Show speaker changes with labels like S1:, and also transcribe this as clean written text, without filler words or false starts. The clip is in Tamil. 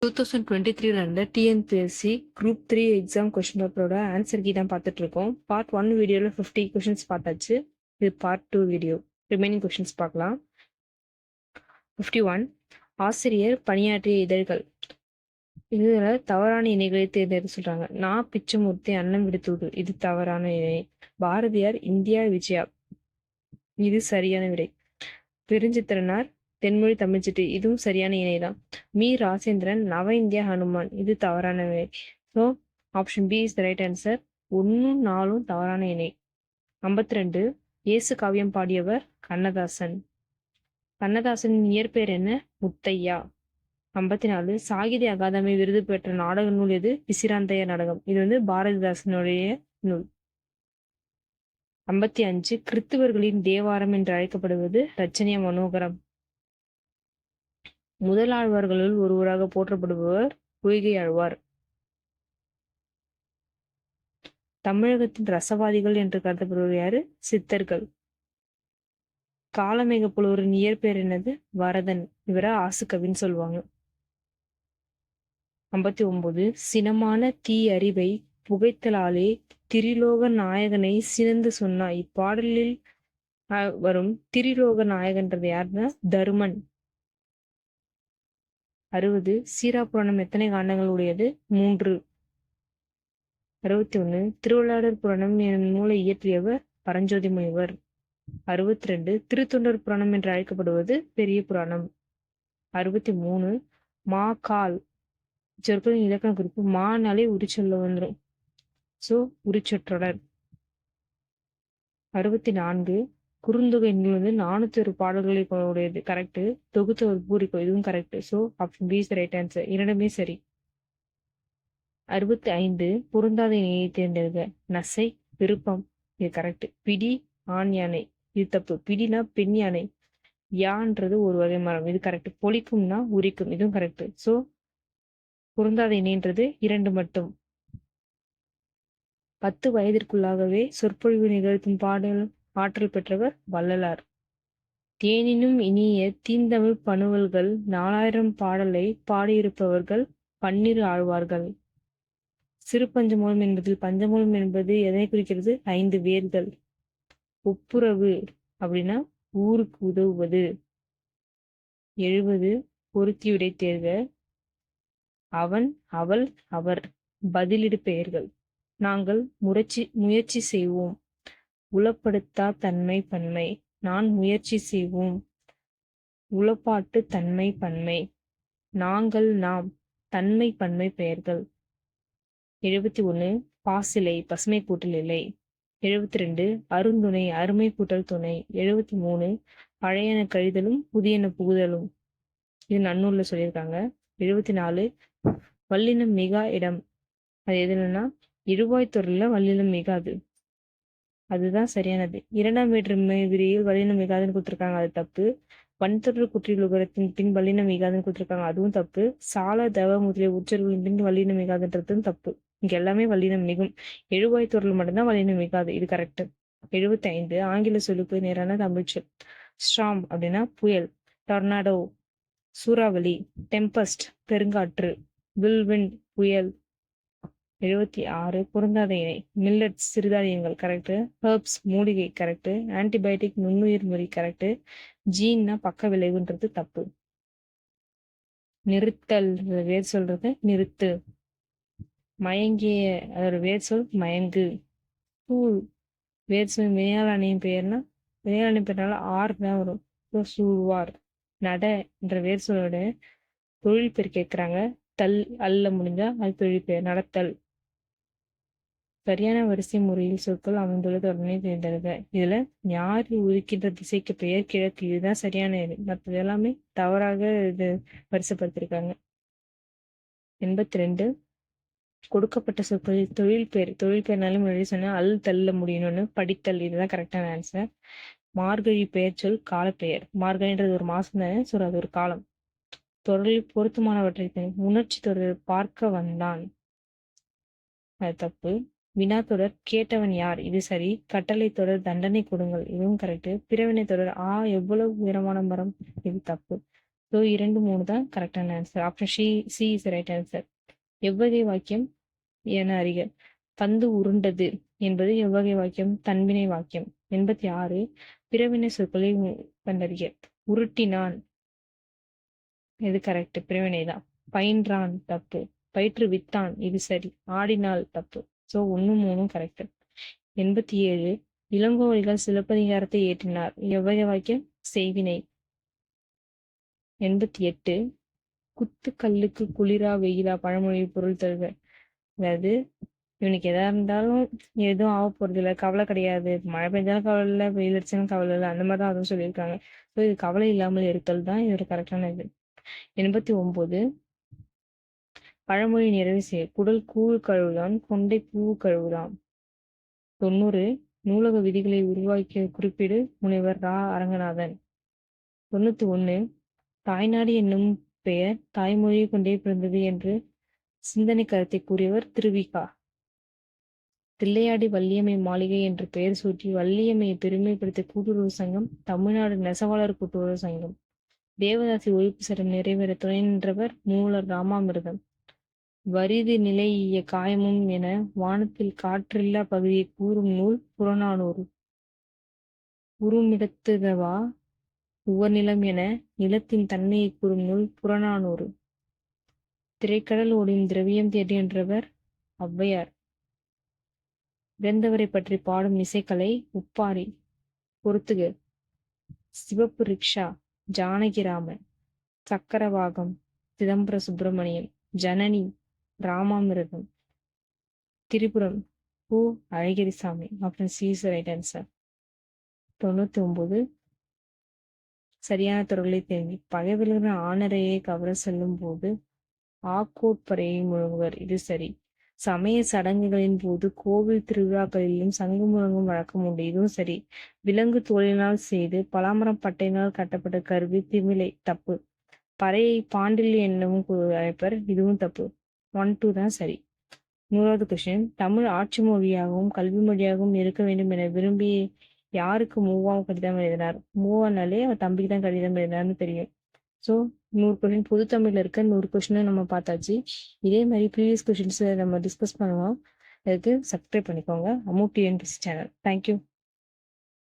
S1: 2023 நடந்த டிஎன்பிஎஸ்சி குரூப் 3 எக்ஸாம் கொஸ்டின் பேப்பரோட ஆன்சர் கீ தான் பார்த்துட்டு இருக்கோம். பார்ட் 1 வீடியோவில் 50 கொஷின்ஸ் பார்த்தாச்சு. இது பார்ட் 2 வீடியோ. ரிமைனிங் கொஷின்ஸ் பார்க்கலாம். 51 ஆசிரியர் பணியாற்றிய இதழ்கள். இதில் தவறான இணைகளை தேர்ந்தெடுத்து சொல்றாங்க. நான் பிச்சமூர்த்தி அன்னம் விடுத்தூடு, இது தவறான இணை. பாரதியார் இந்தியா விஜயா, இது சரியான விடை. பெருஞ்சித்திரனார் தென்மொழி தமிழ்ச்சிட்டு, இதுவும் சரியான இணைதான். மீ ராசேந்திரன் நவ இந்தியா ஹனுமான், இது தவறான விடை. So option B is the right answer. 1 4 தவறான இணை. 52 இயேசு காவியம் பாடியவர் கண்ணதாசன். கண்ணதாசனின் இயற்பெயர் என்ன? முத்தையா. 54 சாகித்ய அகாதமி விருது பெற்ற நாடக நூல் எது? பிசிராந்தைய நாடகம். இது பாரதிதாசனுடைய நூல். 55 கிறித்துவர்களின் தேவாரம் என்று அழைக்கப்படுவது ரச்சனைய மனோகரம். முதலாழ்வார்களுள் ஒருவராக போற்றப்படுபவர் பொய்கை ஆழ்வார். தமிழகத்தின் ரசவாதிகள் என்று கருதப்படுவர் யாரு? சித்தர்கள். காலமேக புலவரின் இயற்பெயர் என்னது? வரதன். இவரை ஆசுகவின்னு சொல்லுவாங்க. 59 சினமான தீ அறிவை புகைத்தலாலே திரிலோக நாயகனை சினந்து சொன்னாய். இப்பாடலில் வரும் திரிலோக நாயகன்றது யாருன்னா தருமன். 60 சீராப்புராணம் எத்தனை காண்டங்கள் உடையது? 3. 61 திருவிளையாடற் புராணம் எனும் நூலை இயற்றியவர் பரஞ்சோதி முனிவர். 62 திருத்தொண்டர் புராணம் என்று அழைக்கப்படுவது பெரிய புராணம். 63 மா கால் சொற்களின் இலக்கண குறிப்பு. மானாலே உரிச்சொல்ல வந்துடும். ஸோ உரிச்சொற்றொடர். 64 குறுந்தொகை நூல் 401 பாடல்களை உடையது. கரெக்ட். தொகுத்த ஒரு பூரிக்கோ, இதுவும் correct. So option B is right answer. இரண்டுமே சரி. 65 பொருந்தாத இணையை தேர்ந்தெடுக்க. நசை, விருப்பம், இது கரெக்ட். பிடி, ஆண் யானை, இது தப்பு. பிடினா பெண் யானை, யான்றது ஒரு வகை மரம், இது கரெக்ட். பொலிக்கும்னா உரிக்கும், இதுவும் கரெக்ட். ஸோ பொருந்தாத இணைன்றது 2 மட்டும். 10 வயதிற்குள்ளாகவே சொற்பொழிவு நிகழ்த்தும் பாடல் ஆற்றல் பெற்றவர் வள்ளலார். தேனினும் இனிய தீந்தமிழ் பணுவல்கள் 4000 பாடலை பாடியிருப்பவர்கள் 12 ஆழ்வார்கள். சிறு பஞ்சமூலம் என்பதில் பஞ்சமூலம் என்பது எதை குறிக்கிறது? 5 வேர்கள். ஒப்புரவு அப்படின்னா ஊருக்கு உதவுவது. 70 பொருத்தி விடை தேர்க. அவன், அவள், அவர் பதிலிடு பெயர்கள். நாங்கள் முயற்சி செய்வோம். உளப்படுத்தா தன்மை பன்மை. நான் முயற்சி செய்வோம். உளப்பாட்டு தன்மை பன்மை. நாங்கள், நாம் தன்மை பன்மை பெயர்கள். 71 பாசிலை பசுமை கூட்டல் இல்லை. 72 அருந்துணை அருமை கூட்டல் துணை. 73 பழையன கழிதலும் புதியன புகுதலும், இது நன்னூல்ல சொல்லியிருக்காங்க. 74 வல்லினம் மிகா இடம். அது எதுனா இருவாய்த்தொடர்ல வல்லினம் மிகாது, அதுதான் சரியானது. 2ஆம் வேற்று விதியில் வல்லினம் மிகாதுன்னு கொடுத்துருக்காங்க, அது தப்பு. வன்தொடர் குற்றியல் உகரத்தின் பின் வல்லினம் மிகாதுன்னு கொடுத்துருக்காங்க, அதுவும் தப்பு. சால தவ முதலிய உச்சரிகளின் பின் வல்லினம் மிகாதுன்றதும் தப்பு. இங்க எல்லாமே வல்லினம் மிகும். எழுவாய்த்தொடரில் மட்டும்தான் வல்லினம் மிகாது, இது கரெக்ட். 75 ஆங்கில சொல்லுக்கு நேரான தமிழ் சொல். ஸ்டார்ம் அப்படின்னா புயல். டொர்னாடோ சூறாவளி. டெம்பஸ்ட் பெருங்காற்று. வில்விண்ட் புயல். 76 பொருந்தாத இணை. மில்லட்ஸ் சிறுதானியங்கள் கரெக்ட். ஹெர்ப்ஸ் மூலிகை கரெக்ட். ஆன்டிபயோட்டிக் நுண்ணுயிர் முறி கரெக்ட். ஜீன்னா பக்க விளைவுன்றது தப்பு. நிறுத்தல் வேர் சொல்றது நிறுத்து. மயங்கிய அதோட வேர் சொல் மயங்கு. சூழ் வேர் சொல் வினையாளனின் பெயர்னா வினையாளனின் பெயர்னால ஆர் தான் வரும். சூழ்வார். நட என்ற வேர் சொல்லோட தொழில் பேர் கேட்கிறாங்க. தல் அல்ல முடிஞ்சா அது தொழில் பெயர். நடத்தல். சரியான வரிசை முறையில் சொற்கள் அமைந்துள்ள தொடர்பை தேர்ந்தெடுக்க. இதுல ஞாறு உதிக்கின்ற திசைக்கு பெயர் கிழக்கு, இதுதான் சரியான இது. மற்றது எல்லாமே தவறாக இது வரிசைப்படுத்திருக்காங்க. 82 கொடுக்கப்பட்ட சொற்களில் தொழில் பேர்னாலும் முன்னாடி சொன்னா அல் தள்ள முடியணும்னு. படித்தல், இதுதான் கரெக்டான ஆன்சர். மார்கழி பெயர் சொல் காலப்பெயர். மார்கழின்றது ஒரு மாசம் தானே, சொல்ற அது ஒரு காலம். தொடரில் பொருத்தமானவற்றை உணர்ச்சி தொடர் பார்க்க வந்தான், அது தப்பு. வினாத்தொடர் கேட்டவன் யார், இது சரி. கட்டளை தொடர் தண்டனை கொடுங்கள், இதுவும் கரெக்ட். பிறவினை தொடர் எவ்வளவு உயரமான மரம், இது தப்பு. ஸோ 2, 3 தான் கரெக்டான answer. Option C is right answer. எவ்வகை வாக்கியம் என அறிக. பந்து உருண்டது என்பது எவ்வகை வாக்கியம்? தன்வினை வாக்கியம். 86 பிறவினை சொற்களை கண்டறிக. உருட்டினான், இது கரெக்ட், பிறவினை தான். பயின்றான் தப்பு. பயிற்றுவித்தான், இது சரி. ஆடினாள் தப்பு. So 1, 3 correct. 87 இளங்கோவடிகள் சிலப்பதிகாரத்தை ஏற்றினார், எவ்வகை வாக்கியம்? செய்வினை. 88 குத்து கல்லுக்கு குளிரா வெயிலா, பழமொழி பொருள் தருக. அதாவது இவனுக்கு எதா இருந்தாலும் எதுவும் ஆக போறது இல்லை, கவலை கிடையாது, மழை பெஞ்சாலும் கவலை இல்லை, வெயில் அடிச்சாலும் கவலை இல்லை, அந்த மாதிரி தான் அதுவும் சொல்லியிருக்காங்க. ஸோ இது கவலை இல்லாமல் இருத்தல் தான் இதோட கரெக்டான இது. 89 பழமொழி நிறைவு செய்ய. குடல் கூழ் கழுவுதான், கொண்டை பூ கழுவுதான். 90 நூலக விதிகளை உருவாக்கிய குறிப்பீடு முனைவர் ரா அரங்கநாதன். 91 தாய்நாடு என்னும் பெயர் தாய்மொழியை கொண்டே பிறந்தது என்று சிந்தனை கருத்தை கூறியவர் திருவிகா. தில்லையாடி வள்ளியம்மை மாளிகை என்று பெயர் சூட்டி வள்ளியம்மையை பெருமைப்படுத்திய கூட்டுறவு சங்கம் தமிழ்நாடு நெசவாளர் கூட்டுறவு சங்கம். தேவதாசி ஒழிப்பு சட்டம் நிறைவேற துணை நின்றவர் மூலர் ராமாமிர்தம். வரிது நிலையிய காயமும் என வானத்தில் காற்றில்லா பகுதியை கூறும் நூல் புறநானூறு. உருமிடத்துதவா உவர்நிலம் என நிலத்தின் தன்மையை கூறும் நூல் புறநானூறு. திரைக்கடல் ஓடியும் திரவியம் தேடி என்றவர் ஔவையார். இறந்தவரை பற்றி பாடும் இசைக்கலை உப்பாரி. பொறுத்துக. சிவப்பு ரிக்ஷா ஜானகிராமன். சக்கரவாகம் சிதம்பர சுப்பிரமணியம். ஜனனி ராமாமிர்தம். திரிபுரம் பூ Azhagirisami. Option C is right answer. 99 சரியான தொடர்களை தேர்வி. பகைவர்களின் ஆணரையை கவர செல்லும் போது ஆக்கோட்பறையை முழங்குவர், இது சரி. சமய சடங்குகளின் போது கோவில் திருவிழாக்களிலும் சங்கு முழங்கும் வழக்கம் உண்டு, இதுவும் சரி. விலங்கு தோலினால் செய்து பலாமரம் பட்டையினால் கட்டப்பட்ட கருவி திமிலை, தப்பு. பறையை பாண்டில் என்னும் அழைப்பர், இதுவும் தப்பு. 1, 2 தான் சரி. 100வது கொஸ்டின். தமிழ் ஆட்சி மொழியாகவும் கல்வி மொழியாகவும் இருக்க வேண்டும் என விரும்பி யாருக்கு மூவாவும் கடிதம் எழுதினார்? மூவானாலே அவர் தம்பிக்கு தான் கடிதம் எழுதினார்னு தெரியும். ஸோ 100 கொஸ்டின் பொது தமிழ்ல இருக்க 100 கொஸ்டினை நம்ம பார்த்தாச்சு. இதே மாதிரி ப்ரீவியஸ் கொஸ்டின்ஸை நம்ம டிஸ்கஸ் பண்ணுவோம். அதுக்கு சப்ஸ்கிரைப் பண்ணிக்கோங்க அம்மு டிஎன்பிஎஸ்சி சேனல். தேங்க்யூ.